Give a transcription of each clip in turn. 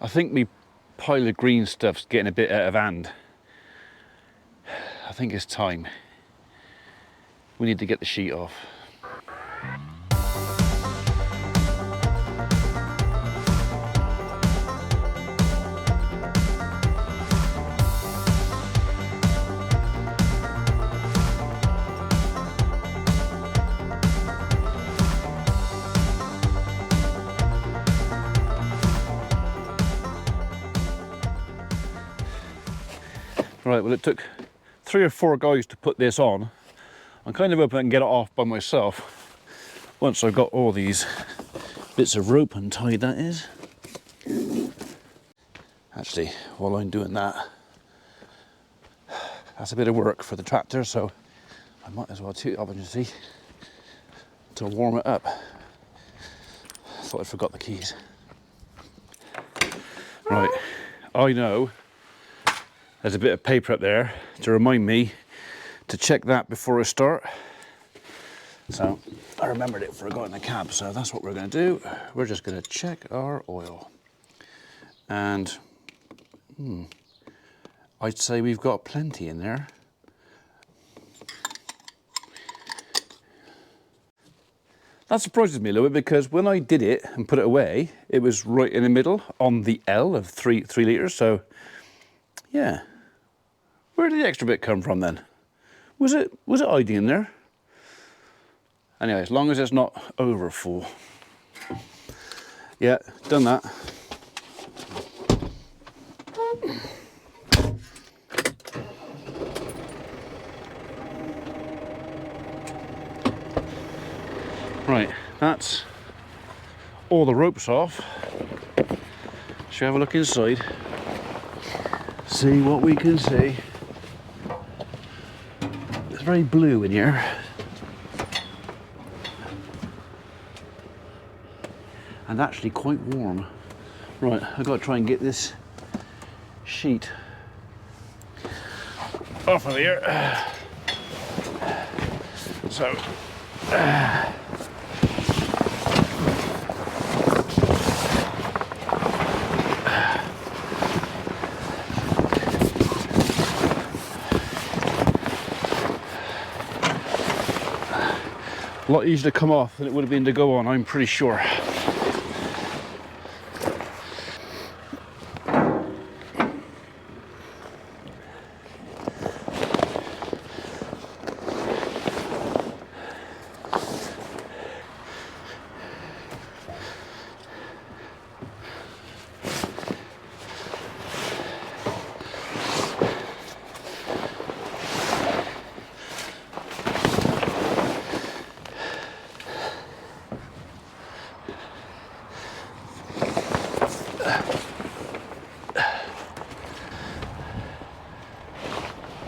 I think me pile of green stuff's getting a bit out of hand. I think it's time. We need to get the sheet off. Right, well, it took 3 or 4 guys to put this on. I'm kind of hoping I can get it off by myself once I've got all these bits of rope untied, that is. Actually, while I'm doing that, that's a bit of work for the tractor, so I might as well take the opportunity to warm it up. Thought I forgot the keys. Right, I know there's a bit of paper up there to remind me to check that before I start. So I remembered it before I got in the cab, so that's what we're going to do. We're just going to check our oil. And I'd say we've got plenty in there. That surprises me a little bit because when I did it and put it away, it was right in the middle on the L of 3 litres, so yeah. Where did the extra bit come from then? Was it ID in there? Anyway, as long as it's not over full. Yeah, done that. Right, that's all the ropes off. Shall we have a look inside? See what we can see. It's very blue in here. And actually quite warm. Right, I've got to try and get this sheet off of here. So, a lot easier to come off than it would have been to go on, I'm pretty sure.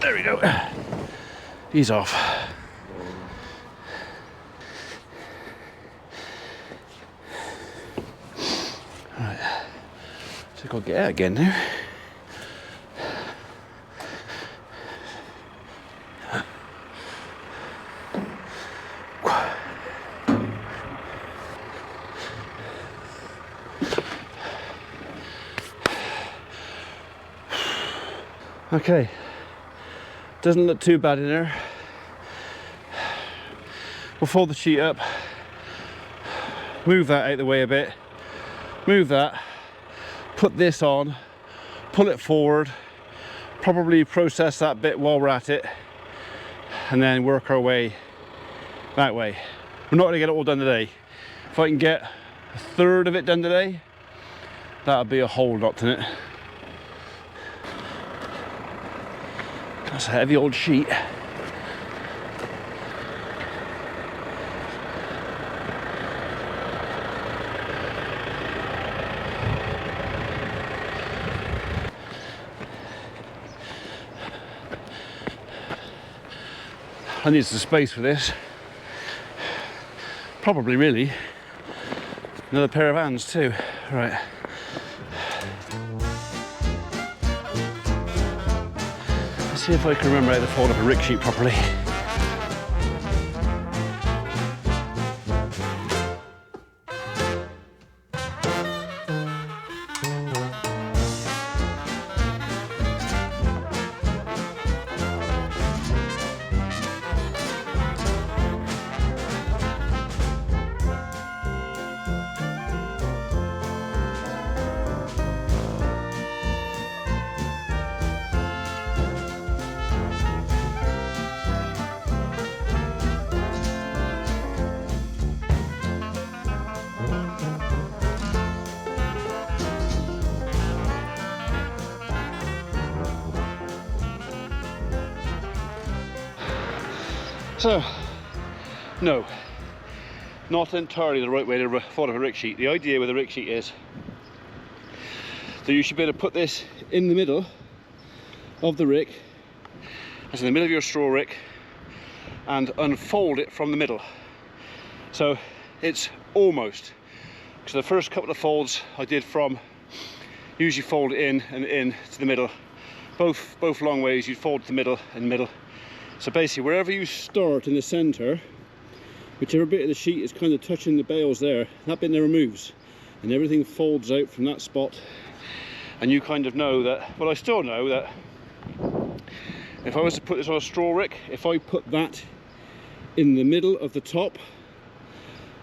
There we go. He's off. Right. So I'll get out again now. Okay. Doesn't look too bad in there. We'll fold the sheet up, move that out of the way a bit, move that, put this on, pull it forward, probably process that bit while we're at it, and then work our way that way. We're not going to get it all done today. If I can get a third of it done today, that'll be a whole lot in it. That's a heavy old sheet. I need some space for this. Probably really another pair of hands too. Right. See if I can remember how to fold up a rig sheet properly. So, no, not entirely the right way to follow a rick sheet. The idea with a rick sheet is that you should be able to put this in the middle of the rick, as in the middle of your straw rick, and unfold it from the middle. So it's almost, because the first couple of folds I did from, usually fold it in and in to the middle. Both long ways, you fold to the middle and middle. So basically, wherever you start in the center, whichever bit of the sheet is kind of touching the bales there, that bit never moves, and everything folds out from that spot. And you kind of know that, well, I still know that if I was to put this on a straw rick, if I put that in the middle of the top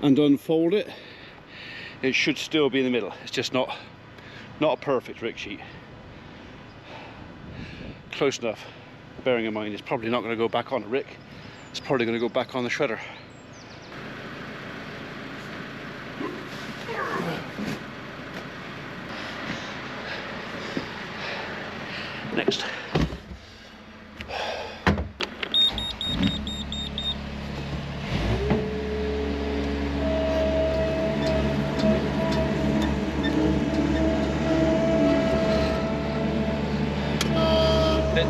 and unfold it, it should still be in the middle. It's just not a perfect rick sheet. Close enough, bearing in mind it's probably not going to go back on a rick, it's probably going to go back on the shredder. Next.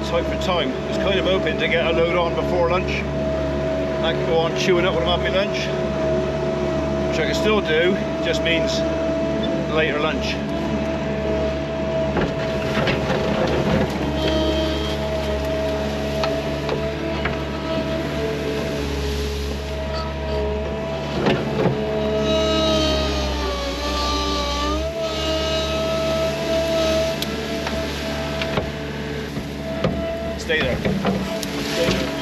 Tight for time. I was kind of hoping to get a load on before lunch. I can go on chewing up when I'm having my lunch, which I can still do, just means later lunch. Stay there. Stay there.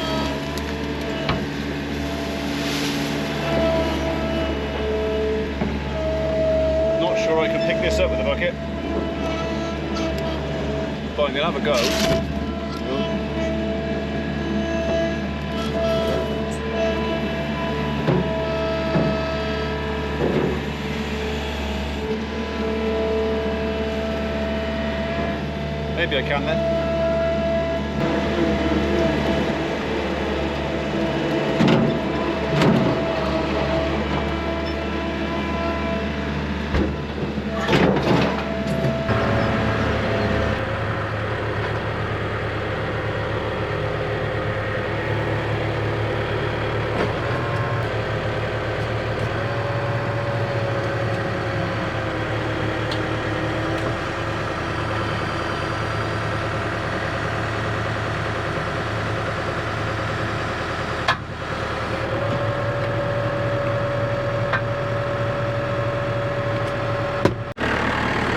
Not sure I can pick this up with a bucket, but I'm going to have a go. Maybe I can then.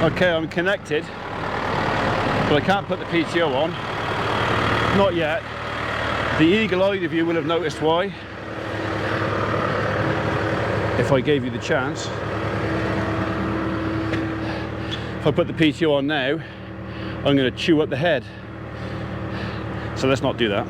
Okay, I'm connected, but I can't put the PTO on. Not yet. The eagle-eyed of you will have noticed why, if I gave you the chance. If I put the PTO on now, I'm going to chew up the head. So let's not do that.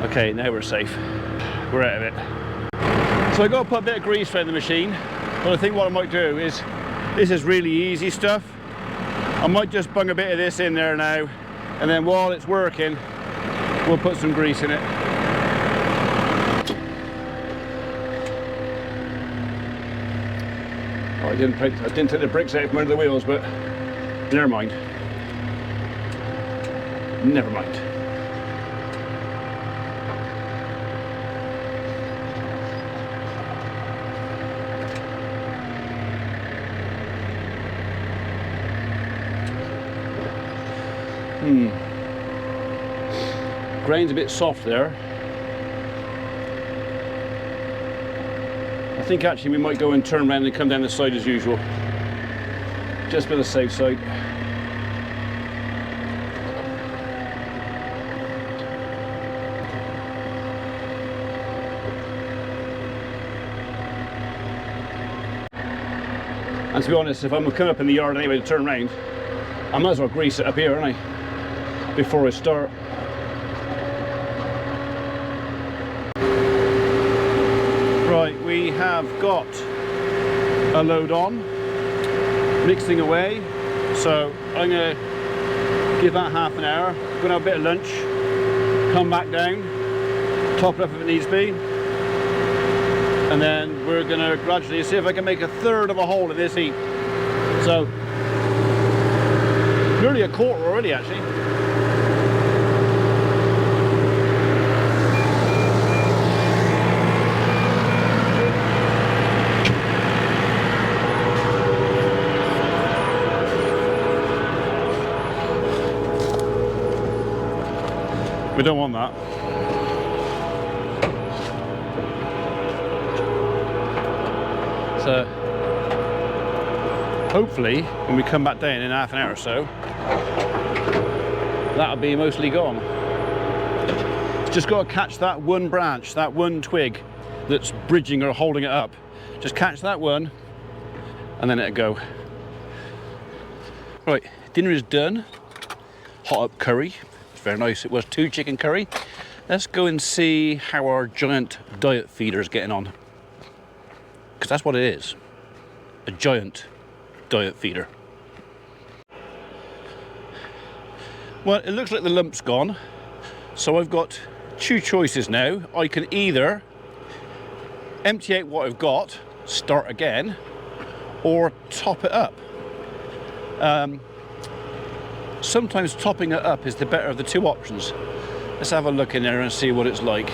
Okay, now we're safe. We're out of it. So I got to put a bit of grease around the machine, but I think what I might do is, this is really easy stuff. I might just bung a bit of this in there now, and then while it's working, we'll put some grease in it. Oh, I didn't take the bricks out from under the wheels, but never mind. Never mind. Grain's a bit soft there. I think actually we might go and turn around and come down the side as usual. Just for the safe side. And to be honest, if I'm coming up in the yard anyway to turn around, I might as well grease it up here, aren't I? Before I start. Right, we have got a load on, mixing away. So I'm going to give that half an hour, going to have a bit of lunch, come back down, top it up if it needs be, and then we're going to gradually see if I can make a third of a hole in this heap. So nearly a quarter already actually. We don't want that. So hopefully when we come back down in half an hour or so, that'll be mostly gone. Just got to catch that one branch, that one twig that's bridging or holding it up. Just catch that one and then it'll go. Right, dinner is done. Hot up curry. Very nice. It was 2 chicken curry. Let's go and see how our giant diet feeder is getting on, because that's what it is, a giant diet feeder. Well, it looks like the lump's gone, so I've got 2 choices now. I can either empty out what I've got, start again, or top it up. Sometimes topping it up is the better of the 2 options. Let's have a look in there and see what it's like.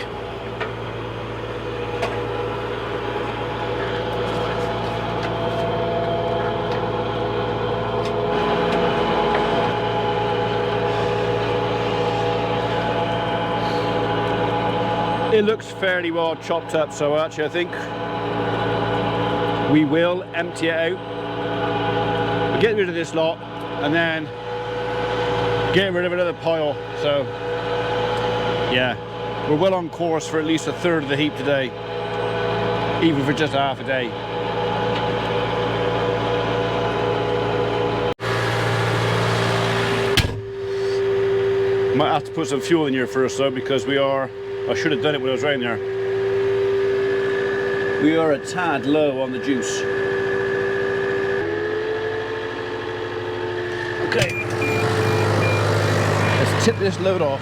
It looks fairly well chopped up, so actually I think we will empty it out. We'll get rid of this lot and then get rid of another pile. So yeah, we're well on course for at least a third of the heap today, even for just half a day. Might have to put some fuel in here first though, because I should have done it when I was around there. We are a tad low on the juice. Okay, let's tip this load off.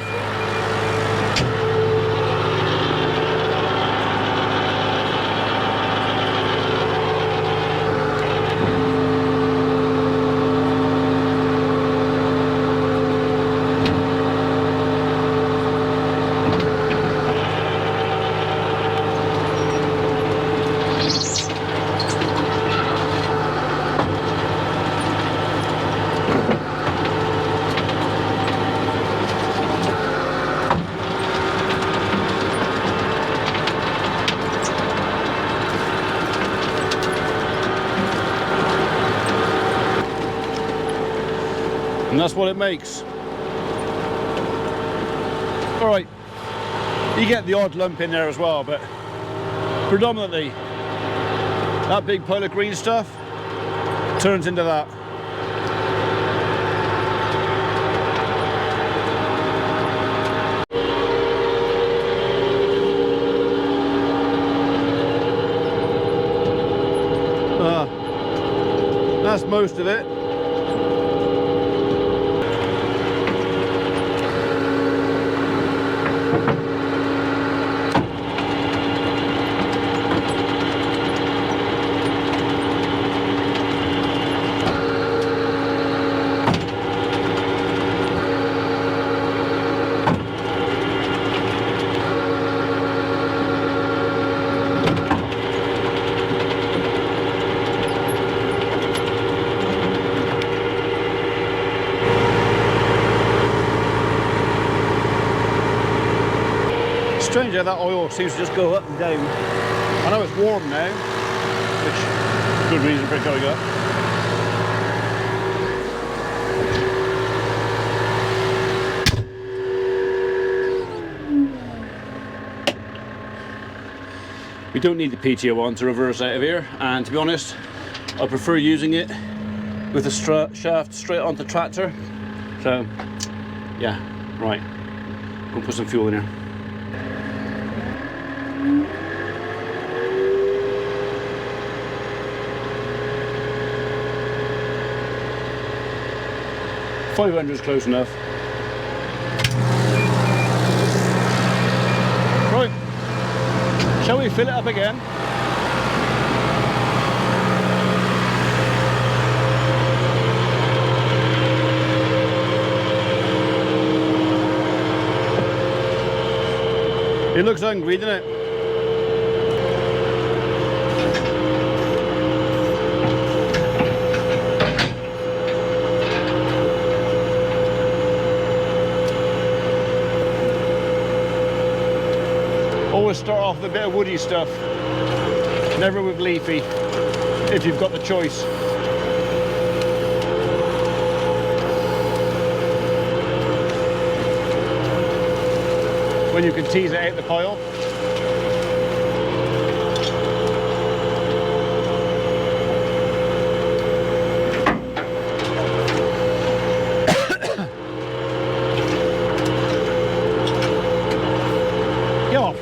And that's what it makes. All right, you get the odd lump in there as well, but predominantly that big pile of green stuff turns into that. That's most of it. Strange how that oil seems to just go up and down. I know it's warm now, which is a good reason for it going up. We don't need the PTO1 to reverse out of here, and to be honest, I prefer using it with the shaft straight onto the tractor. So yeah, right, go put some fuel in here. 500 is close enough. Right, shall we fill it up again? It looks hungry, doesn't it? Always start off with a bit of woody stuff, never with leafy, if you've got the choice. When you can tease it out the pile. Get off.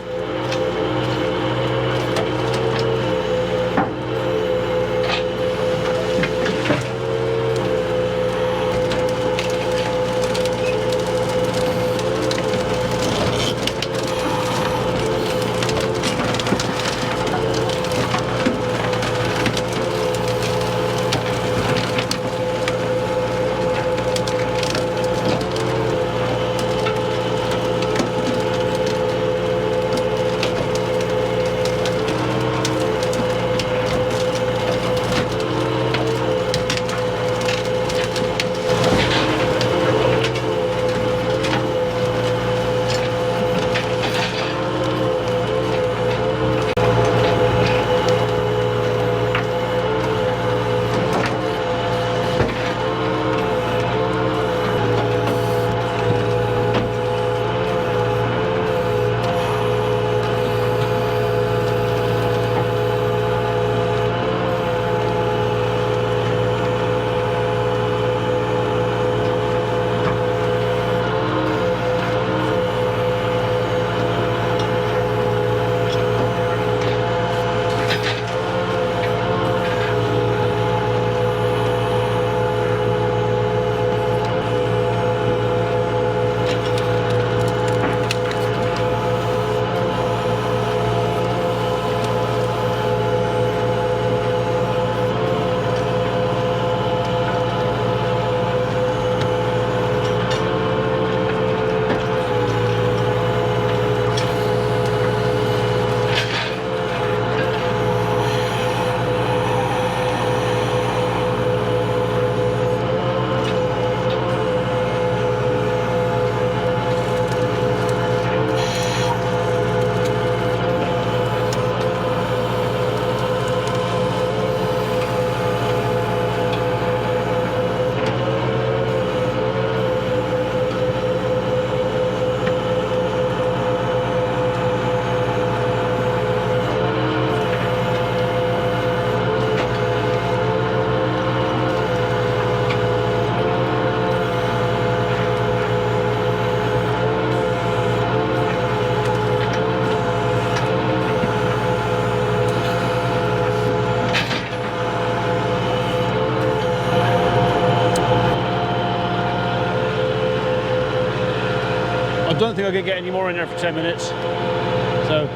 I don't think I can get any more in there for 10 minutes. So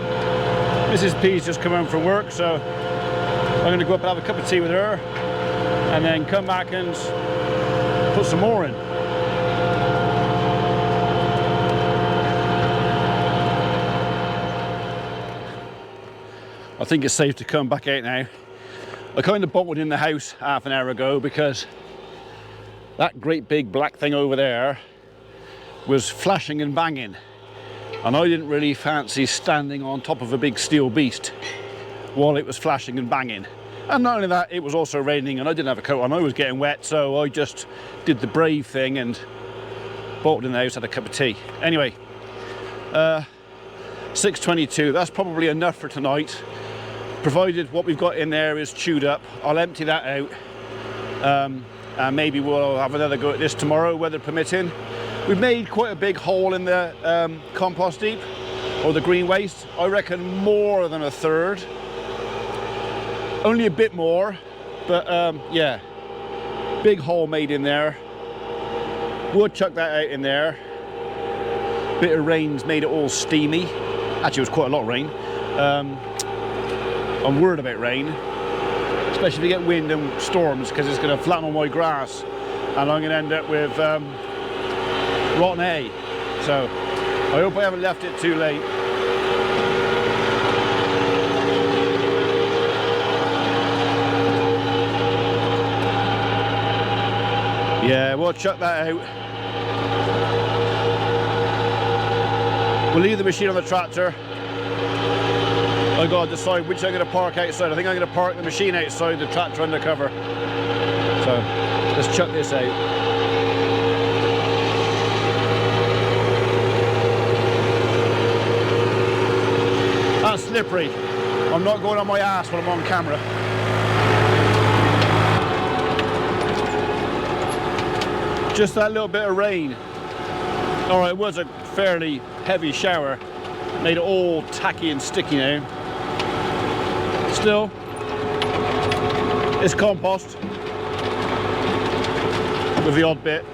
Mrs. P's just come home from work, so I'm going to go up and have a cup of tea with her and then come back and put some more in. I think it's safe to come back out now. I kind of bolted in the house half an hour ago because that great big black thing over there was flashing and banging, and I didn't really fancy standing on top of a big steel beast while it was flashing and banging. And not only that, it was also raining and I didn't have a coat on. I was getting wet, so I just did the brave thing and bolted in the house, had a cup of tea. Anyway, 6:22, that's probably enough for tonight, provided what we've got in there is chewed up. I'll empty that out, and maybe we'll have another go at this tomorrow, weather permitting. We've made quite a big hole in the compost heap, or the green waste. I reckon more than a third. Only a bit more, but yeah, big hole made in there. We'll chuck that out in there. Bit of rain's made it all steamy. Actually, it was quite a lot of rain. I'm worried about rain, especially if you get wind and storms, because it's going to flatten all my grass and I'm going to end up with rotten hay. So I hope I haven't left it too late. Yeah, we'll chuck that out. We'll leave the machine on the tractor. I've got to decide which I'm going to park outside. I think I'm going to park the machine outside, the tractor undercover. So let's chuck this out. That's slippery. I'm not going on my ass when I'm on camera. Just that little bit of rain. All right, it was a fairly heavy shower. Made it all tacky and sticky now. Still, it's compost with the odd bit.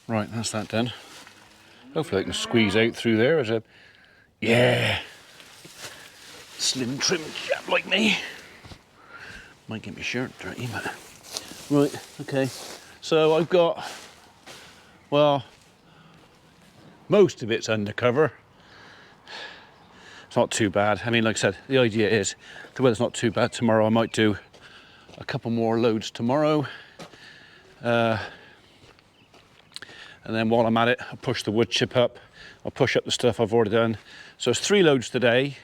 Right, that's that done. Hopefully I can squeeze out through there as a, yeah, slim trim chap like me. Might get my shirt dirty, but right, okay. So I've got, well, most of it's undercover. It's not too bad. I mean, like I said, the idea is the weather's not too bad. Tomorrow I might do a couple more loads tomorrow. And then while I'm at it, I'll push the wood chip up. I'll push up the stuff I've already done. So it's 3 loads today.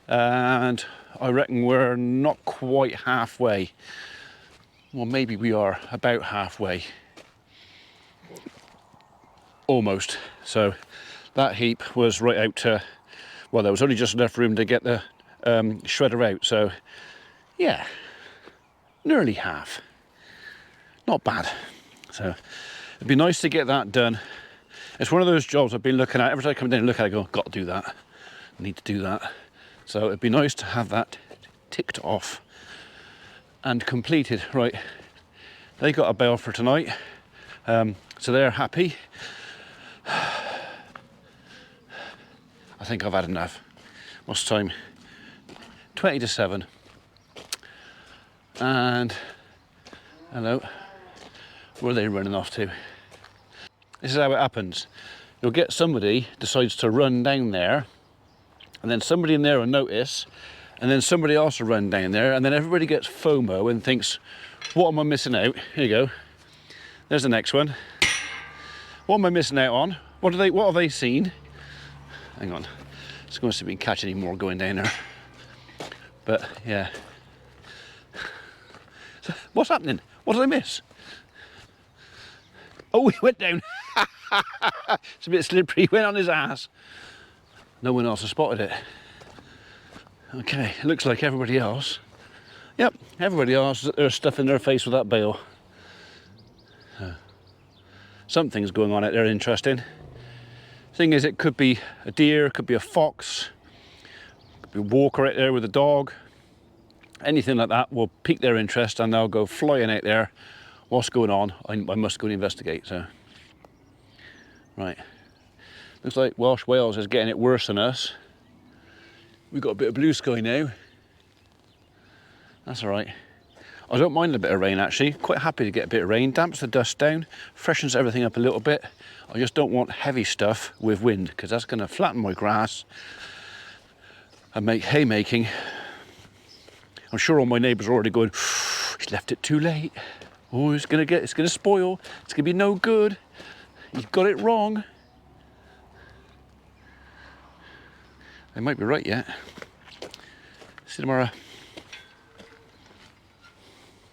And I reckon we're not quite halfway. Well, maybe we are about halfway. Almost. So that heap was right out to, well, there was only just enough room to get the shredder out. So yeah, nearly half. Not bad. So it'd be nice to get that done. It's one of those jobs I've been looking at. Every time I come down and look at it, I go, got to do that. I need to do that. So it'd be nice to have that ticked off and completed. Right, they got a bale for tonight, so they're happy. I think I've had enough. What's the time? 20 to 7. And hello, where are they running off to? This is how it happens. You'll get somebody decides to run down there, and then somebody in there will notice, and then somebody else will run down there, and then everybody gets FOMO and thinks, what am I missing out? Here you go. There's the next one. What am I missing out on? What have they seen? Hang on. It's going to see if we can catch any more going down there. But yeah. So, what's happening? What did I miss? Oh, he went down. It's a bit slippery. He went on his ass. No one else has spotted it. Okay, it looks like everybody else. Yep, everybody else, they're stuffing their face with that bale. Something's going on out there interesting. Thing is, it could be a deer, it could be a fox, it could be a walker out there with a dog. Anything like that will pique their interest and they'll go flying out there. What's going on? I must go and investigate. So, right. Looks like Welsh Wales is getting it worse than us. We've got a bit of blue sky now. That's all right. I don't mind a bit of rain actually. Quite happy to get a bit of rain. Damps the dust down, freshens everything up a little bit. I just don't want heavy stuff with wind because that's going to flatten my grass and make haymaking. I'm sure all my neighbours are already going, he's left it too late. Oh, it's going to spoil. It's going to be no good. You've got it wrong. They might be right yet. See you tomorrow.